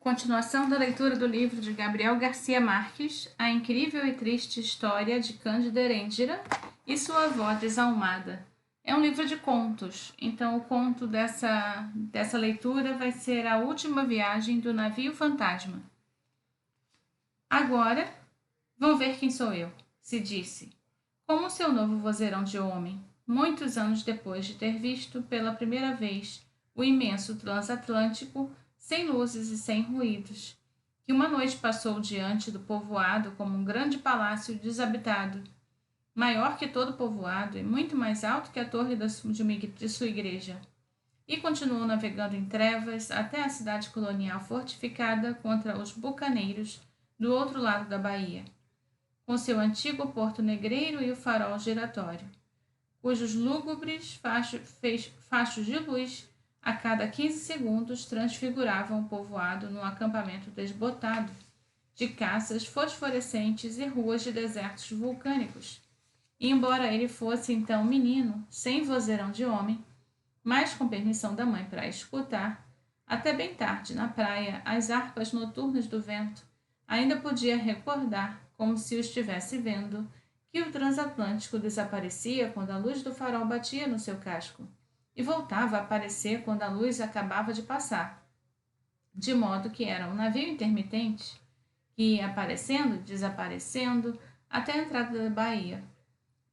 Continuação da leitura do livro de Gabriel Garcia Marques, A Incrível e Triste História de Cândida Erendira e Sua Avó Desalmada. É um livro de contos, então o conto dessa leitura vai ser A Última Viagem do Navio Fantasma. Agora, vão ver quem sou eu, se disse, como seu novo vozeirão de homem, muitos anos depois de ter visto pela primeira vez o imenso transatlântico sem luzes e sem ruídos, que uma noite passou diante do povoado como um grande palácio desabitado, maior que todo o povoado e muito mais alto que a torre de sua igreja, e continuou navegando em trevas até a cidade colonial fortificada contra os bucaneiros do outro lado da baía, com seu antigo porto negreiro e o farol giratório, cujos lúgubres fachos de luz a cada 15 segundos transfiguravam o povoado num acampamento desbotado de caças fosforescentes e ruas de desertos vulcânicos. E embora ele fosse então menino, sem vozeirão de homem, mas com permissão da mãe para escutar, até bem tarde na praia, as harpas noturnas do vento, ainda podia recordar, como se o estivesse vendo, que o transatlântico desaparecia quando a luz do farol batia no seu casco e voltava a aparecer quando a luz acabava de passar, de modo que era um navio intermitente que ia aparecendo, desaparecendo, até a entrada da baía,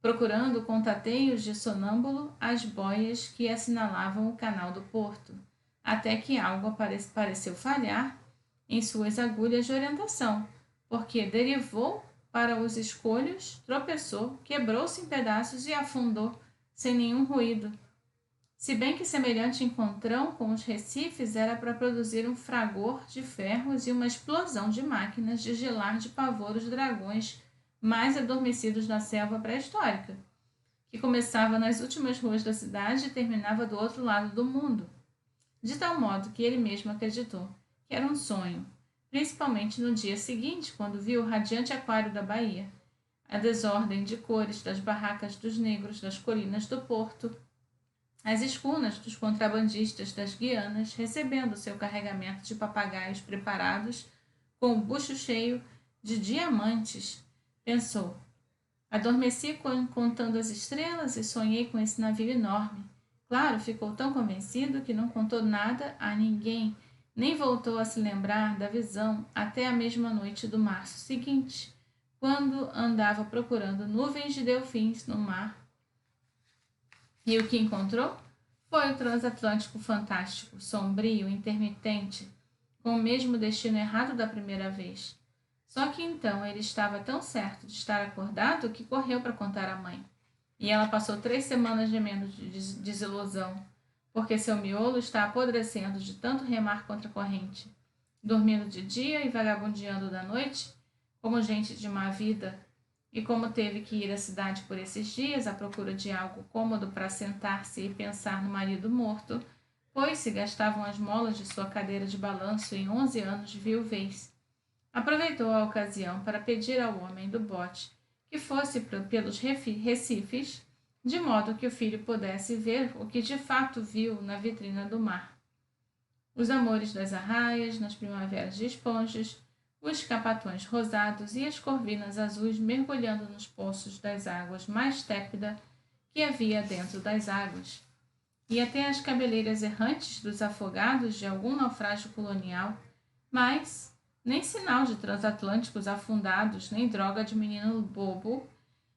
procurando com tateios de sonâmbulo as boias que assinalavam o canal do porto, até que algo pareceu falhar em suas agulhas de orientação, porque derivou para os escolhos, tropeçou, quebrou-se em pedaços e afundou sem nenhum ruído, se bem que semelhante encontrão com os recifes era para produzir um fragor de ferros e uma explosão de máquinas de gelar de pavor os dragões mais adormecidos da selva pré-histórica, que começava nas últimas ruas da cidade e terminava do outro lado do mundo, de tal modo que ele mesmo acreditou que era um sonho, principalmente no dia seguinte, quando viu o radiante aquário da baía, a desordem de cores das barracas dos negros das colinas do porto, as escunas dos contrabandistas das Guianas recebendo seu carregamento de papagaios preparados com o bucho cheio de diamantes, pensou. Adormeci contando as estrelas e sonhei com esse navio enorme. Claro, ficou tão convencido que não contou nada a ninguém, nem voltou a se lembrar da visão até a mesma noite do março seguinte, quando andava procurando nuvens de delfins no mar. E o que encontrou? Foi o transatlântico fantástico, sombrio, intermitente, com o mesmo destino errado da primeira vez. Só que então ele estava tão certo de estar acordado que correu para contar à mãe. E ela passou 3 semanas gemendo de desilusão, porque seu miolo está apodrecendo de tanto remar contra a corrente, dormindo de dia e vagabundeando da noite, como gente de má vida. E como teve que ir à cidade por esses dias à procura de algo cômodo para sentar-se e pensar no marido morto, pois se gastavam as molas de sua cadeira de balanço em 11 anos de viuvez, aproveitou a ocasião para pedir ao homem do bote que fosse pelos recifes, de modo que o filho pudesse ver o que de fato viu na vitrina do mar. Os amores das arraias, nas primaveras de esponjas, os capatões rosados e as corvinas azuis mergulhando nos poços das águas mais tépida que havia dentro das águas, e até as cabeleiras errantes dos afogados de algum naufrágio colonial, mas nem sinal de transatlânticos afundados, nem droga de menino bobo,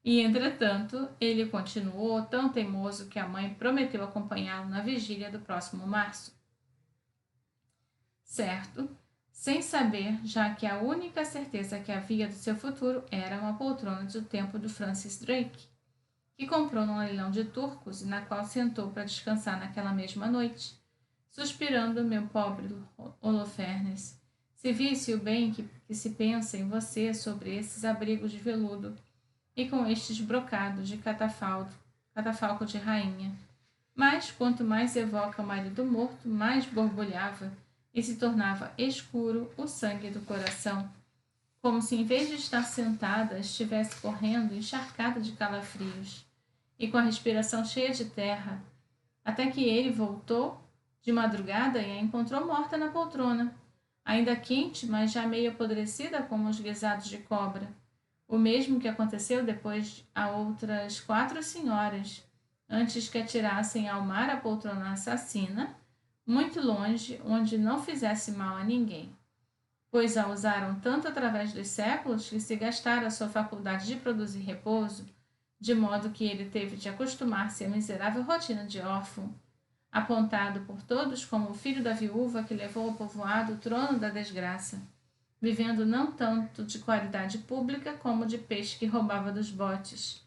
e, entretanto, ele continuou tão teimoso que a mãe prometeu acompanhá-lo na vigília do próximo março. Certo, sem saber, já que a única certeza que havia do seu futuro era uma poltrona do tempo do Francis Drake, que comprou num leilão de turcos e na qual sentou para descansar naquela mesma noite, suspirando, meu pobre Holofernes, se visse o bem que se pensa em você sobre esses abrigos de veludo e com estes brocados de catafalco de rainha. Mas, quanto mais evoca o marido morto, mais borbulhava e se tornava escuro o sangue do coração, como se em vez de estar sentada estivesse correndo encharcada de calafrios e com a respiração cheia de terra, até que ele voltou de madrugada e a encontrou morta na poltrona, ainda quente, mas já meio apodrecida como os guisados de cobra. O mesmo que aconteceu depois a outras 4 senhoras, antes que atirassem ao mar a poltrona assassina, muito longe, onde não fizesse mal a ninguém, pois a usaram tanto através dos séculos que se gastara a sua faculdade de produzir repouso, de modo que ele teve de acostumar-se à miserável rotina de órfão, apontado por todos como o filho da viúva que levou ao povoado o trono da desgraça, vivendo não tanto de qualidade pública como de peixe que roubava dos botes.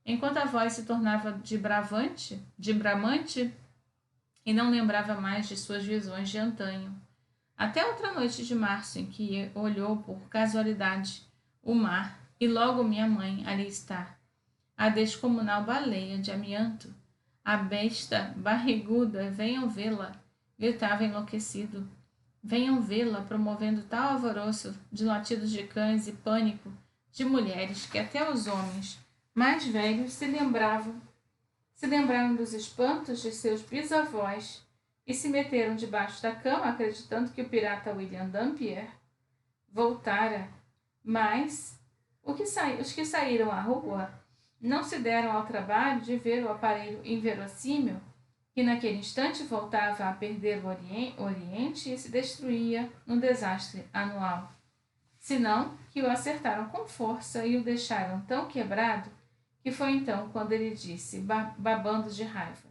Enquanto a voz se tornava de bramante, e não lembrava mais de suas visões de antanho. Até outra noite de março, em que olhou por casualidade o mar, e logo minha mãe ali está, a descomunal baleia de amianto, a besta barriguda, venham vê-la, gritava enlouquecido. Venham vê-la promovendo tal alvoroço de latidos de cães e pânico de mulheres que até os homens mais velhos se lembraram dos espantos de seus bisavós e se meteram debaixo da cama, acreditando que o pirata William Dampier voltara. Mas os que saíram à rua não se deram ao trabalho de ver o aparelho inverossímil que naquele instante voltava a perder o Oriente e se destruía num desastre anual, senão que o acertaram com força e o deixaram tão quebrado que foi então quando ele disse, babando de raiva: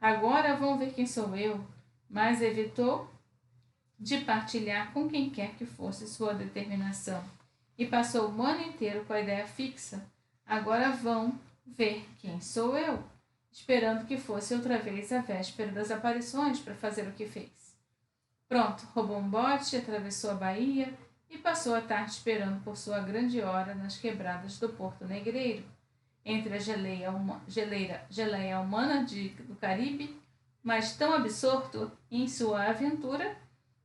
agora vão ver quem sou eu, mas evitou de partilhar com quem quer que fosse sua determinação e passou o ano inteiro com a ideia fixa: agora vão ver quem sou eu, esperando que fosse outra vez a véspera das aparições para fazer o que fez. Pronto, roubou um bote, atravessou a baía e passou a tarde esperando por sua grande hora nas quebradas do Porto Negreiro, entre a geleia humana do Caribe, mas tão absorto em sua aventura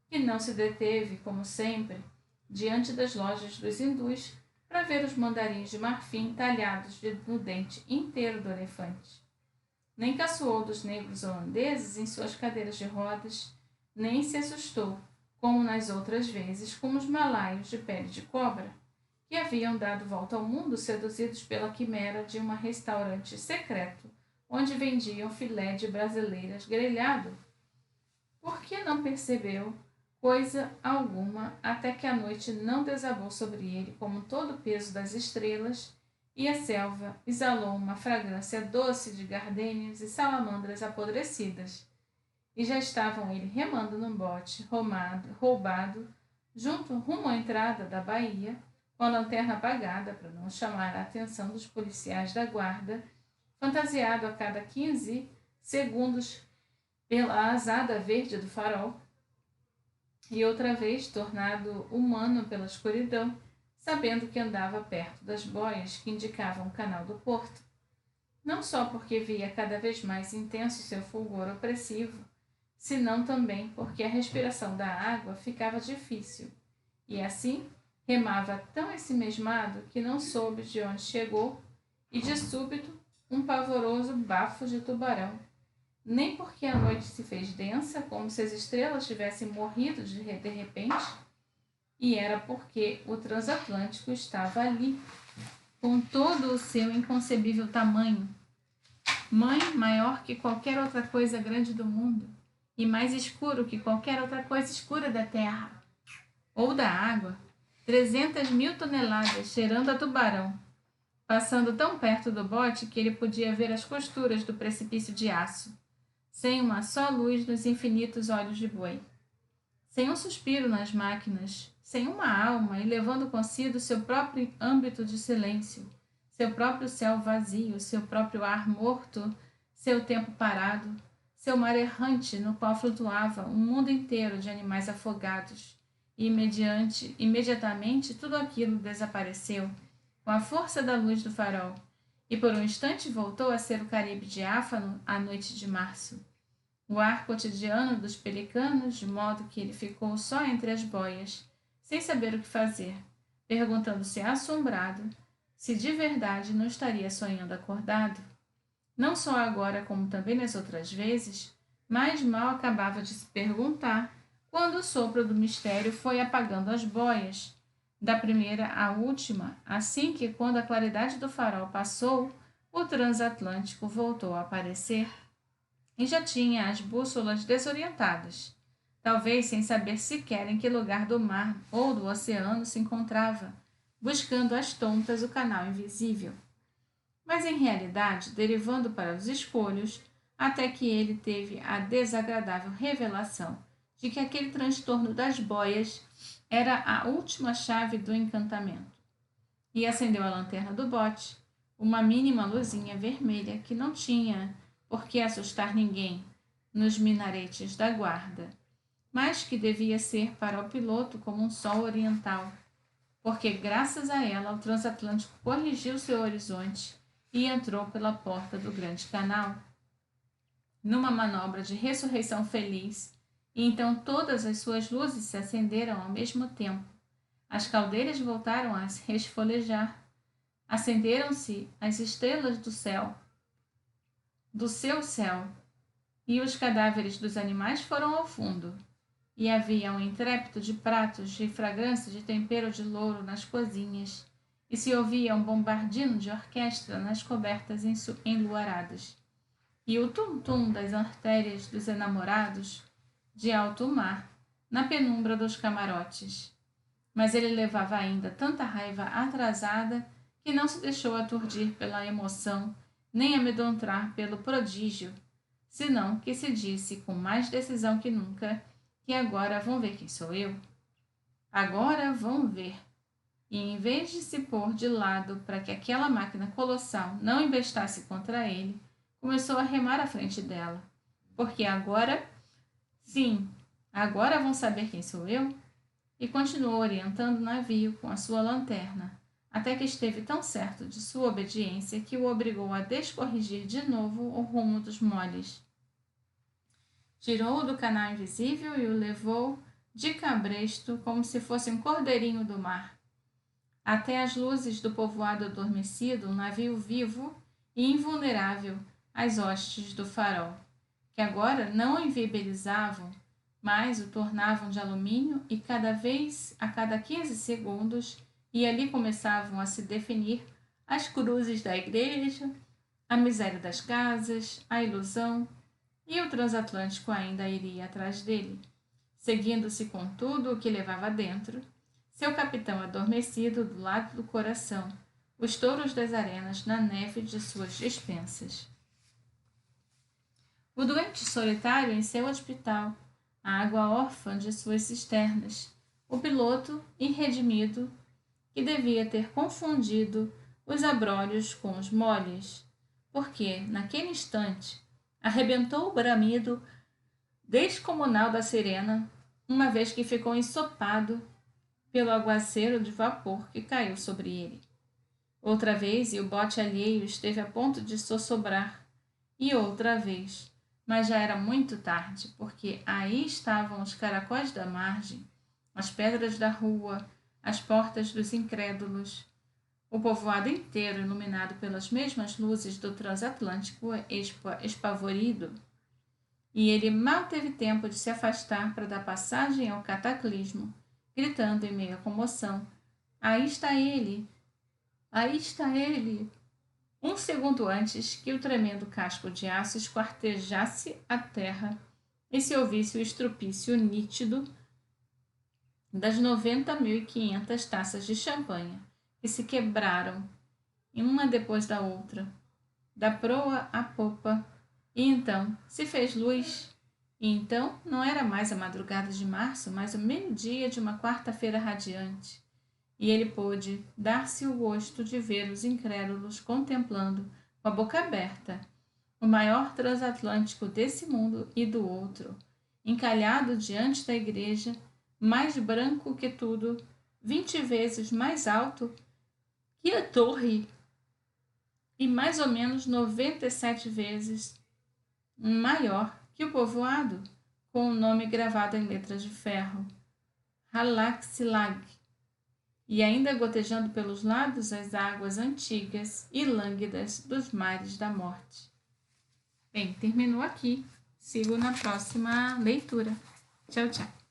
que não se deteve, como sempre, diante das lojas dos hindus para ver os mandarins de marfim talhados no dente inteiro do elefante. Nem caçoou dos negros holandeses em suas cadeiras de rodas, nem se assustou, como nas outras vezes, com os malaios de pele de cobra, que haviam dado volta ao mundo seduzidos pela quimera de um restaurante secreto, onde vendiam filé de brasileiras grelhado. Por que não percebeu coisa alguma até que a noite não desabou sobre ele como todo o peso das estrelas e a selva exalou uma fragrância doce de gardênias e salamandras apodrecidas, e já estavam ele remando num bote roubado, rumo à entrada da baía, com a lanterna apagada para não chamar a atenção dos policiais da guarda, fantasiado a cada 15 segundos pela azada verde do farol, e outra vez tornado humano pela escuridão, sabendo que andava perto das boias que indicavam o canal do porto, não só porque via cada vez mais intenso seu fulgor opressivo, senão também porque a respiração da água ficava difícil, e assim remava tão ensimesmado que não soube de onde chegou, e de súbito um pavoroso bafo de tubarão, nem porque a noite se fez densa, como se as estrelas tivessem morrido de repente, e era porque o transatlântico estava ali, com todo o seu inconcebível tamanho, maior que qualquer outra coisa grande do mundo, e mais escuro que qualquer outra coisa escura da terra, ou da água, 300.000 toneladas, cheirando a tubarão, passando tão perto do bote que ele podia ver as costuras do precipício de aço, sem uma só luz nos infinitos olhos de boi, sem um suspiro nas máquinas, sem uma alma e levando consigo seu próprio âmbito de silêncio, seu próprio céu vazio, seu próprio ar morto, seu tempo parado, seu mar errante no qual flutuava um mundo inteiro de animais afogados, e imediatamente tudo aquilo desapareceu com a força da luz do farol, e por um instante voltou a ser o Caribe diáfano à noite de março, o ar cotidiano dos pelicanos, de modo que ele ficou só entre as boias, sem saber o que fazer, perguntando-se assombrado se de verdade não estaria sonhando acordado. Não só agora, como também nas outras vezes, mas mal acabava de se perguntar quando o sopro do mistério foi apagando as boias, da primeira à última, assim que, quando a claridade do farol passou, o transatlântico voltou a aparecer e já tinha as bússolas desorientadas, talvez sem saber sequer em que lugar do mar ou do oceano se encontrava, buscando às tontas o canal invisível. Mas em realidade, derivando para os escolhos, até que ele teve a desagradável revelação de que aquele transtorno das boias era a última chave do encantamento. E acendeu a lanterna do bote, uma mínima luzinha vermelha que não tinha por que assustar ninguém nos minaretes da guarda, mas que devia ser para o piloto como um sol oriental, porque graças a ela o transatlântico corrigiu seu horizonte e entrou pela porta do grande canal, numa manobra de ressurreição feliz, e então todas as suas luzes se acenderam ao mesmo tempo. As caldeiras voltaram a se resfolejar. Acenderam-se as estrelas do seu céu, e os cadáveres dos animais foram ao fundo. E havia um intrépito de pratos de fragrância de tempero de louro nas cozinhas, e se ouvia um bombardino de orquestra nas cobertas enluaradas, e o tum-tum das artérias dos enamorados de alto mar na penumbra dos camarotes. Mas ele levava ainda tanta raiva atrasada que não se deixou aturdir pela emoção, nem amedrontar pelo prodígio, senão que se disse com mais decisão que nunca que agora vão ver quem sou eu. Agora vão ver. E em vez de se pôr de lado para que aquela máquina colossal não embestasse contra ele, começou a remar à frente dela. Porque agora, sim, agora vão saber quem sou eu? E continuou orientando o navio com a sua lanterna, até que esteve tão certo de sua obediência que o obrigou a descorrigir de novo o rumo dos moles. Tirou-o do canal invisível e o levou de cabresto como se fosse um cordeirinho do mar, até as luzes do povoado adormecido, um navio vivo e invulnerável às hostes do farol, que agora não o invibilizavam, mas o tornavam de alumínio e a cada 15 segundos, e ali começavam a se definir as cruzes da igreja, a miséria das casas, a ilusão, e o transatlântico ainda iria atrás dele, seguindo-se com tudo o que levava dentro, seu capitão adormecido do lado do coração, os touros das arenas na neve de suas despensas. O doente solitário em seu hospital, a água órfã de suas cisternas, o piloto irredimido que devia ter confundido os abrolhos com os moles, porque, naquele instante, arrebentou o bramido descomunal da sirena, uma vez que ficou ensopado pelo aguaceiro de vapor que caiu sobre ele. Outra vez, e o bote alheio esteve a ponto de sossobrar, e outra vez, mas já era muito tarde, porque aí estavam os caracóis da margem, as pedras da rua, as portas dos incrédulos, o povoado inteiro iluminado pelas mesmas luzes do transatlântico espavorido, e ele mal teve tempo de se afastar para dar passagem ao cataclismo, gritando em meio à comoção: aí está ele! Aí está ele! Um segundo antes que o tremendo casco de aço esquartejasse a terra e se ouvisse o estropício nítido das 90.500 taças de champanhe que se quebraram, uma depois da outra, da proa à popa, e então se fez luz. E então não era mais a madrugada de março, mas o meio-dia de uma quarta-feira radiante, e ele pôde dar-se o gosto de ver os incrédulos contemplando, com a boca aberta, o maior transatlântico desse mundo e do outro, encalhado diante da igreja, mais branco que tudo, 20 vezes mais alto que a torre e mais ou menos 97 vezes maior que o povoado, com o nome gravado em letras de ferro, Halaxilagh, e ainda gotejando pelos lados as águas antigas e lânguidas dos mares da morte. Bem, terminou aqui. Sigo na próxima leitura. Tchau, tchau.